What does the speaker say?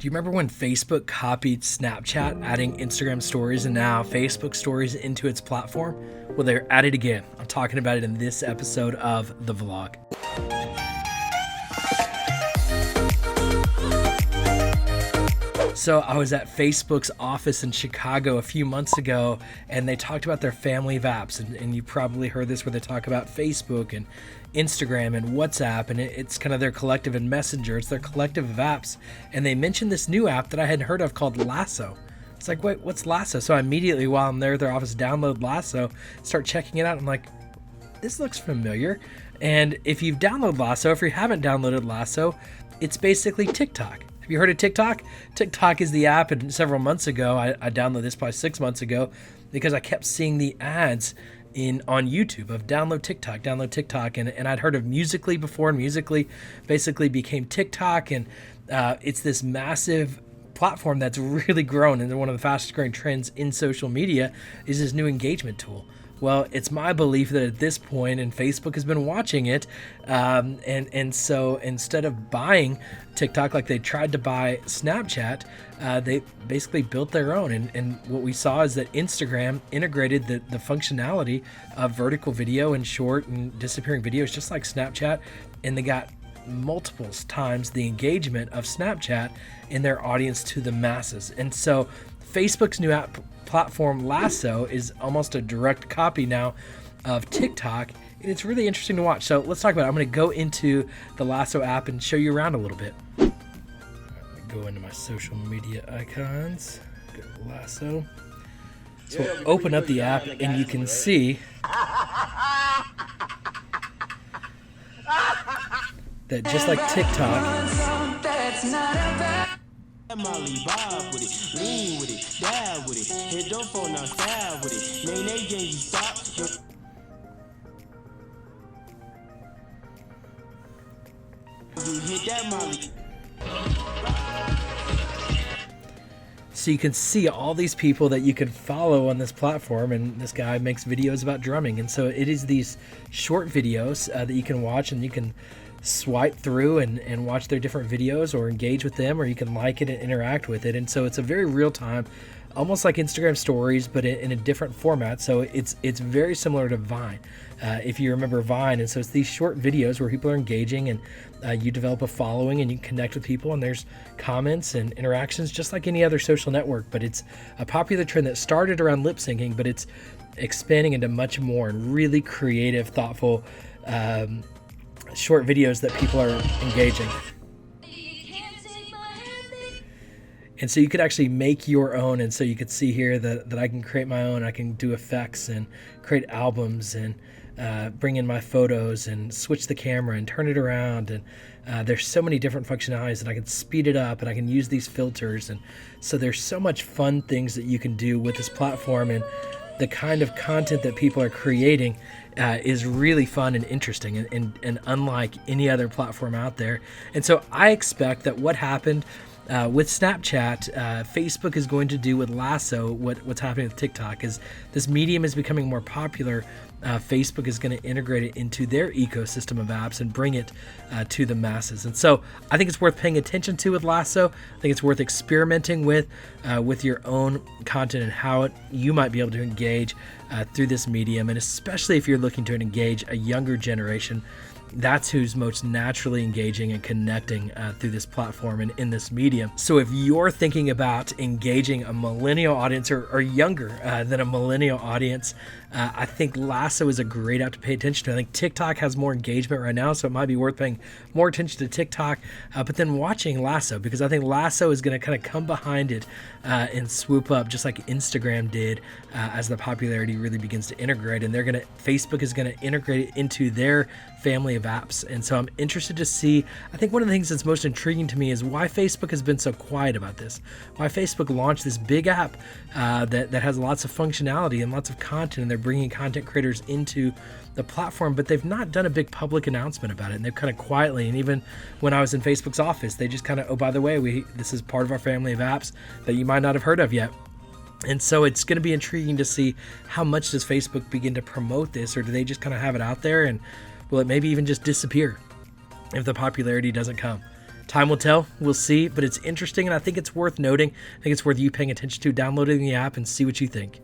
Do you remember when Facebook copied Snapchat, adding Instagram stories and now Facebook stories into its platform? Well, they're at it again. I'm talking about it in this episode of The Vlog. So I was at Facebook's office in Chicago a few months ago, and they talked about their family of apps. And you probably heard this where they talk about Facebook and Instagram and WhatsApp, and it's kind of their collective and Messenger. It's their collective of apps. And they mentioned this new app that I hadn't heard of called Lasso. It's like, wait, what's Lasso? So I immediately, while I'm there at their office, download Lasso, start checking it out. I'm like, this looks familiar. And if you've downloaded Lasso, if you haven't downloaded Lasso, it's basically TikTok. Have you heard of TikTok? TikTok is the app, and several months ago, I downloaded this probably 6 months ago because I kept seeing the ads on YouTube of download TikTok, and I'd heard of Musical.ly before, and Musical.ly basically became TikTok, and it's this massive platform that's really grown, and one of the fastest growing trends in social media is this new engagement tool. Well, it's my belief that at this point, and Facebook has been watching it, and so instead of buying TikTok like they tried to buy Snapchat, they basically built their own. And what we saw is that Instagram integrated the functionality of vertical video and short and disappearing videos just like Snapchat, and they got multiple times the engagement of Snapchat in their audience to the masses. And so Facebook's new app platform Lasso is almost a direct copy now of TikTok, and it's really interesting to watch. So let's talk about it. I'm going to go into the Lasso app and show you around a little bit. Go into my social media icons, go to Lasso. So we'll open up the app and you can see that just like TikTok, Molly Bob with it, lean with it, dive with it, hit don't phone outside with it, man, they gang you stop. You hit that Molly. So you can see all these people that you can follow on this platform, and this guy makes videos about drumming. And so it is these short videos that you can watch, and you can swipe through and watch their different videos or engage with them, or you can like it and interact with it. And so it's a very real time, almost like Instagram stories, but in a different format. So it's very similar to Vine, if you remember Vine. And so it's these short videos where people are engaging, and you develop a following and you connect with people, and there's comments and interactions just like any other social network. But it's a popular trend that started around lip syncing, but it's expanding into much more and really creative, thoughtful short videos that people are engaging. And so you could actually make your own. And so you could see here that I can create my own. I can do effects and create albums and bring in my photos and switch the camera and turn it around. And there's so many different functionalities, and I can speed it up, and I can use these filters. And so there's so much fun things that you can do with this platform, and the kind of content that people are creating is really fun and interesting and unlike any other platform out there. And so I expect that what happened with Snapchat, Facebook is going to do with Lasso what's happening with TikTok. Is this medium is becoming more popular, Facebook is going to integrate it into their ecosystem of apps and bring it to the masses. And so I think it's worth paying attention to with Lasso. I think it's worth experimenting with your own content and how you might be able to engage through this medium. And especially if you're looking to engage a younger generation, that's who's most naturally engaging and connecting through this platform and in this medium. So if you're thinking about engaging a millennial audience or younger than a millennial audience, I think Lasso is a great app to pay attention to. I think TikTok has more engagement right now, so it might be worth paying more attention to TikTok, but then watching Lasso, because I think Lasso is going to kind of come behind it and swoop up just like Instagram did as the popularity really begins to integrate. And Facebook is going to integrate it into their family of apps. And so I'm interested to see. I think one of the things that's most intriguing to me is why Facebook has been so quiet about this. Why Facebook launched this big app that has lots of functionality and lots of content, and they're bringing content creators into the platform, but they've not done a big public announcement about it. And they've kind of quietly, and even when I was in Facebook's office, they just kind of, oh, by the way, this is part of our family of apps that you might not have heard of yet. And so it's going to be intriguing to see how much does Facebook begin to promote this, or do they just kind of have it out there, and will it maybe even just disappear if the popularity doesn't come? Time will tell. We'll see. But it's interesting, and I think it's worth noting. I think it's worth you paying attention to, downloading the app, and see what you think.